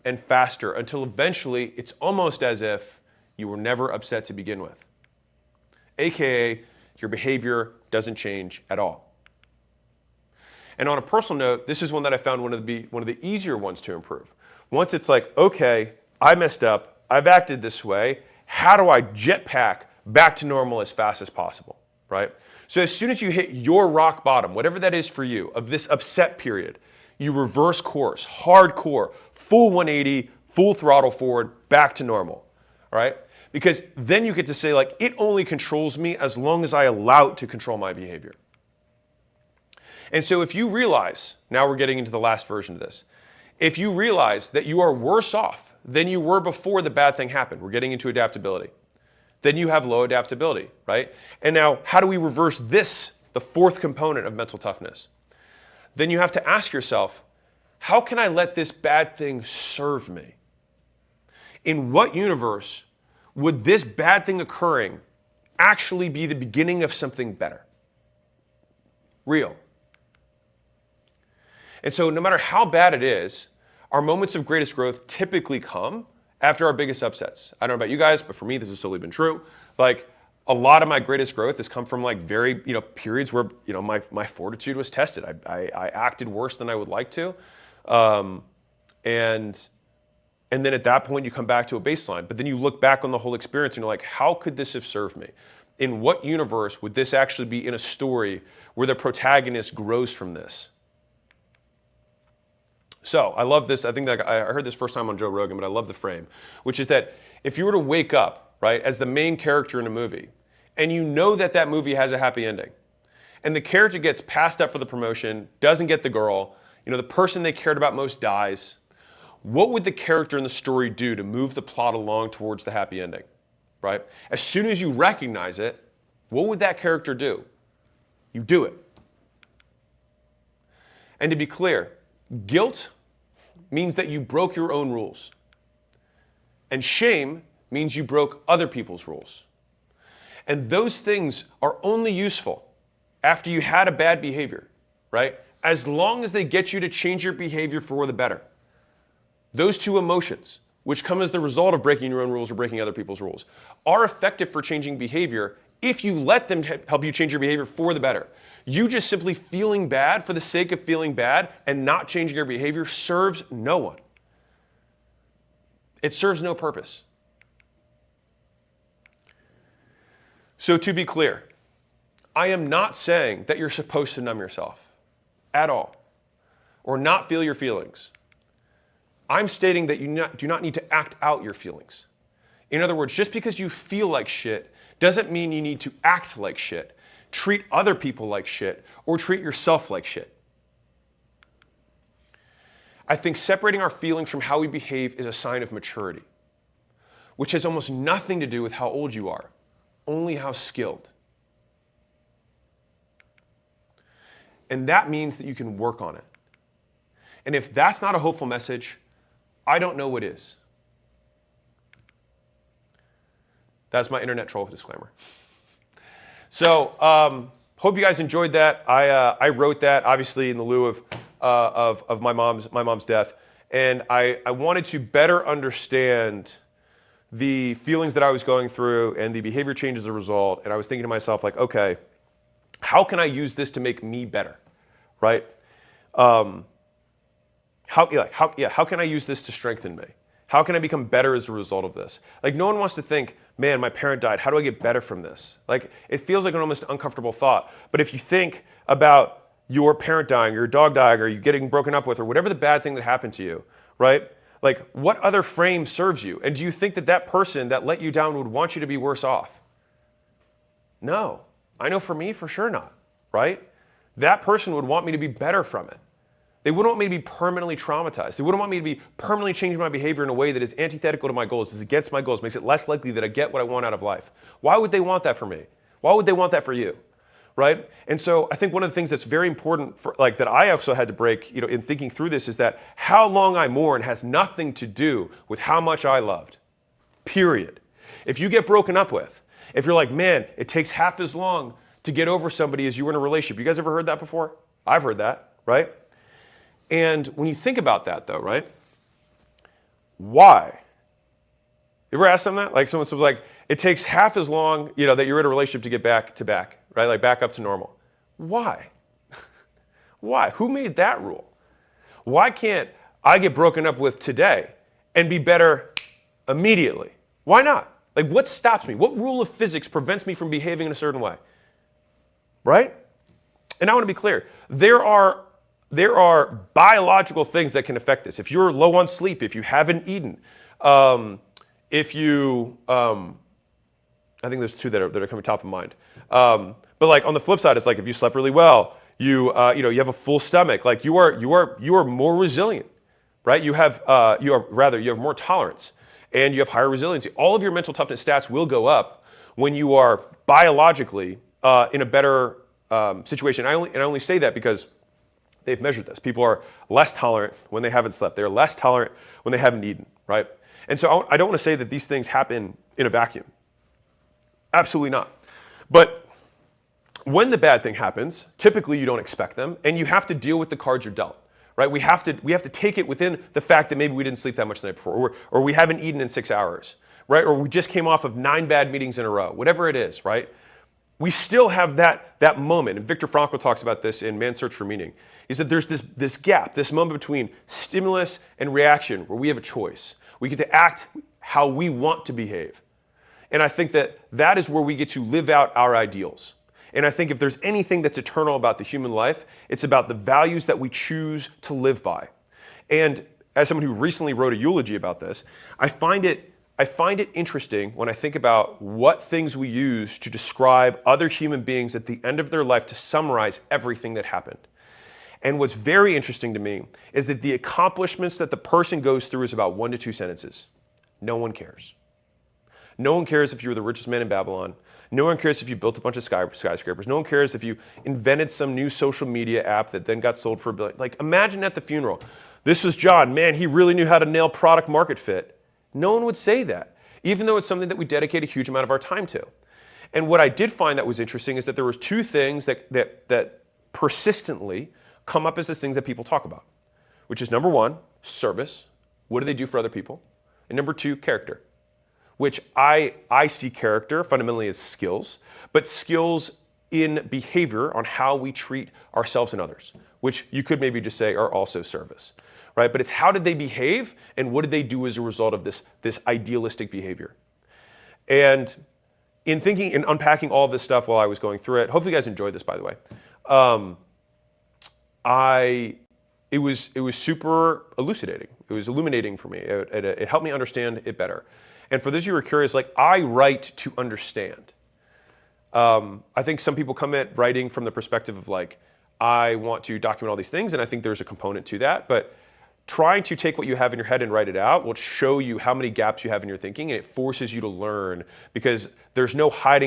and faster until eventually it's almost as if you were never upset to begin with. AKA, your behavior doesn't change at all. And on a personal note, this is one that I found one of the easier ones to improve. Once it's like, okay, I messed up, I've acted this way, how do I jetpack back to normal as fast as possible, right? So as soon as you hit your rock bottom, whatever that is for you, of this upset period, you reverse course, hardcore, full 180, full throttle forward, back to normal, all right? Because then you get to say, like, it only controls me as long as I allow it to control my behavior. And so if you realize, now we're getting into the last version of this, if you realize that you are worse off than you were before the bad thing happened, we're getting into adaptability, then you have low adaptability, right? And now, how do we reverse this, the fourth component of mental toughness? Then you have to ask yourself, how can I let this bad thing serve me? In what universe would this bad thing occurring actually be the beginning of something better? Real. And so no matter how bad it is, our moments of greatest growth typically come after our biggest upsets. I don't know about you guys, but for me, this has solely been true. Like, a lot of my greatest growth has come from like very, periods where, my fortitude was tested. I acted worse than I would like to. And then at that point, you come back to a baseline. But then you look back on the whole experience and you're like, how could this have served me? In what universe would this actually be in a story where the protagonist grows from this? So I love this. I think that I heard this first time on Joe Rogan, but I love the frame, which is that if you were to wake up, right, as the main character in a movie, and you know that that movie has a happy ending, and the character gets passed up for the promotion, doesn't get the girl, the person they cared about most dies, what would the character in the story do to move the plot along towards the happy ending, right? As soon as you recognize it, what would that character do? You do it. And to be clear, guilt means that you broke your own rules. And shame means you broke other people's rules. And those things are only useful after you had a bad behavior, right? As long as they get you to change your behavior for the better. Those two emotions, which come as the result of breaking your own rules or breaking other people's rules, are effective for changing behavior if you let them help you change your behavior for the better. You just simply feeling bad for the sake of feeling bad and not changing your behavior serves no one. It serves no purpose. So to be clear, I am not saying that you're supposed to numb yourself at all or not feel your feelings. I'm stating that you do not need to act out your feelings. In other words, just because you feel like shit doesn't mean you need to act like shit, treat other people like shit, or treat yourself like shit. I think separating our feelings from how we behave is a sign of maturity, which has almost nothing to do with how old you are, only how skilled. And that means that you can work on it. And if that's not a hopeful message, I don't know what is. That's my internet troll disclaimer. So, hope you guys enjoyed that. I wrote that obviously in the lieu of my mom's death, and I wanted to better understand the feelings that I was going through and the behavior change as a result. And I was thinking to myself, like, okay, how can I use this to make me better, right? How can I use this to strengthen me? How can I become better as a result of this? Like, no one wants to think, man, my parent died. How do I get better from this? Like, it feels like an almost uncomfortable thought. But if you think about your parent dying, or your dog dying, or you getting broken up with, or whatever the bad thing that happened to you, right? Like, what other frame serves you? And do you think that that person that let you down would want you to be worse off? No. I know for me, for sure not, right? That person would want me to be better from it. They wouldn't want me to be permanently traumatized. They wouldn't want me to be permanently changing my behavior in a way that is antithetical to my goals, is against my goals, makes it less likely that I get what I want out of life. Why would they want that for me? Why would they want that for you? Right? And so I think one of the things that's very important for, like, that I also had to break, in thinking through this, is that how long I mourn has nothing to do with how much I loved. Period. If you get broken up with, if you're like, man, it takes half as long to get over somebody as you were in a relationship. You guys ever heard that before? I've heard that, right? And when you think about that, though, right? why? You ever asked them that? Like someone was like, it takes half as long, that you're in a relationship to get back to back, right? Like back up to normal. Why? Why? Who made that rule? Why can't I get broken up with today and be better immediately? Why not? Like what stops me? What rule of physics prevents me from behaving in a certain way? Right? And I want to be clear. There are biological things that can affect this. If you're low on sleep, if you haven't eaten, if you, I think there's two that are coming top of mind. But like on the flip side, it's like if you slept really well, you have a full stomach, like you are more resilient, right? You have more tolerance and you have higher resiliency. All of your mental toughness stats will go up when you are biologically in a better situation. I only say that because they've measured this. People are less tolerant when they haven't slept. They're less tolerant when they haven't eaten, right? And so I don't want to say that these things happen in a vacuum. Absolutely not. But when the bad thing happens, typically you don't expect them, and you have to deal with the cards you're dealt, right? We have to take it within the fact that maybe we didn't sleep that much the night before, or we haven't eaten in 6 hours, right? Or we just came off of 9 bad meetings in a row, whatever it is, right? We still have that moment, and Viktor Frankl talks about this in Man's Search for Meaning. He said there's this gap, this moment between stimulus and reaction where we have a choice. We get to act how we want to behave. And I think that is where we get to live out our ideals. And I think if there's anything that's eternal about the human life, it's about the values that we choose to live by. And as someone who recently wrote a eulogy about this, I find it interesting when I think about what things we use to describe other human beings at the end of their life to summarize everything that happened. And what's very interesting to me is that the accomplishments that the person goes through is about 1 to 2 sentences. No one cares. No one cares if you were the richest man in Babylon. No one cares if you built a bunch of skyscrapers. No one cares if you invented some new social media app that then got sold for $1 billion. Like imagine at the funeral, this was John, man, he really knew how to nail product market fit. No one would say that, even though it's something that we dedicate a huge amount of our time to. And what I did find that was interesting is that there was 2 things that persistently come up as the things that people talk about, which is number 1, service. What do they do for other people? And number 2, character, which I see character fundamentally as skills, but skills in behavior on how we treat ourselves and others, which you could maybe just say are also service, right? But it's how did they behave and what did they do as a result of this idealistic behavior? And in thinking and unpacking all of this stuff while I was going through it, hopefully you guys enjoyed this, by the way. It was super elucidating. It was illuminating for me. It helped me understand it better. And for those of you who are curious, like I write to understand. I think some people come at writing from the perspective of like, I want to document all these things, and I think there's a component to that. But trying to take what you have in your head and write it out will show you how many gaps you have in your thinking, and it forces you to learn because there's no hiding